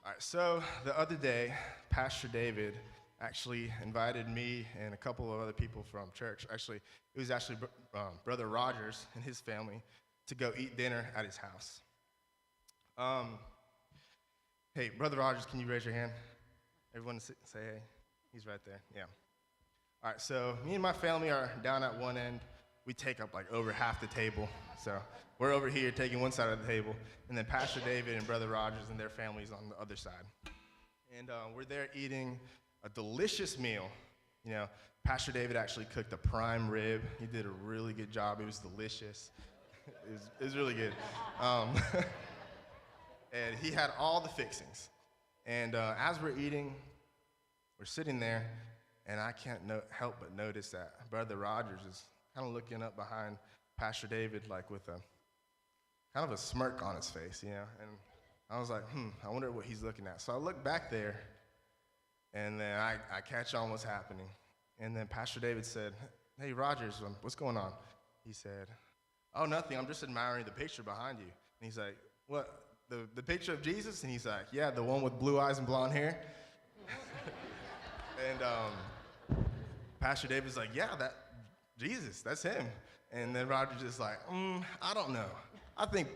All right, so the other day, Pastor David actually invited me and a couple of other people from church. Actually, it was actually Brother Rogers and his family to go eat dinner at his house. Um, hey, Brother Rogers, can you raise your hand? Everyone say hey. He's right there. Yeah. All right, so me and my family are down at one end. We take up like over half the table. So we're over here taking one side of the table, and then Pastor David and Brother Rogers and their families on the other side. And we're there eating a delicious meal. You know, Pastor David actually cooked a prime rib. He did a really good job. It was delicious. It was really good. And he had all the fixings. And as we're eating, we're sitting there, and I can't help but notice that Brother Rogers is kind of looking up behind Pastor David, like with a kind of a smirk on his face, you know. And I was like, I wonder what he's looking at. So I look back there, and then I catch on what's happening. And then Pastor David said, "Hey, Rogers, what's going on?" He said, "Oh, nothing. I'm just admiring the picture behind you." And he's like, "What, the picture of Jesus?" And he's like, "Yeah, the one with blue eyes and blonde hair." And Pastor David's like, "Yeah, that Jesus, that's him." And then Roger's just like, I don't know. I think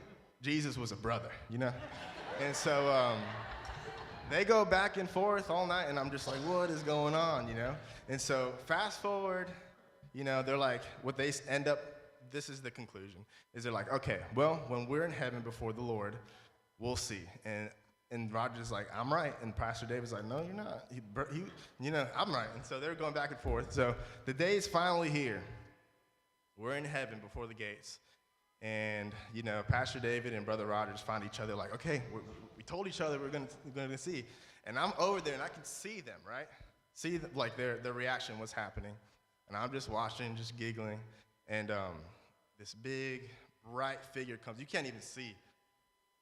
Jesus was a brother, you know? And so they go back and forth all night, and I'm just like, what is going on, you know? And so fast forward, you know, they're like, this is the conclusion, is they're like, okay, well, when we're in heaven before the Lord, we'll see. And Roger's like, I'm right. And Pastor David's like, no, you're not. I'm right. And so they're going back and forth. So the day is finally here. We're in heaven before the gates. And, you know, Pastor David and Brother Rogers find each other like, okay, we told each other we're going to see. And I'm over there, and I can see them, right? See, like, their reaction, what's happening. And I'm just watching, just giggling. And this big, bright figure comes. You can't even see.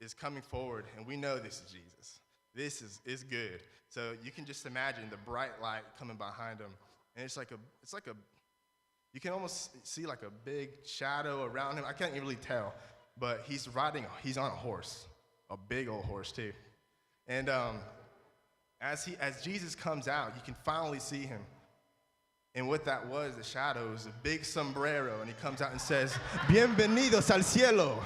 Is coming forward, and we know this is Jesus. This is good. So you can just imagine the bright light coming behind him, and it's like a, you can almost see like a big shadow around him. I can't even really tell, but he's on a horse, a big old horse too. And as Jesus comes out, you can finally see him. And what that was, the shadow, was a big sombrero, and he comes out and says, "Bienvenidos al cielo."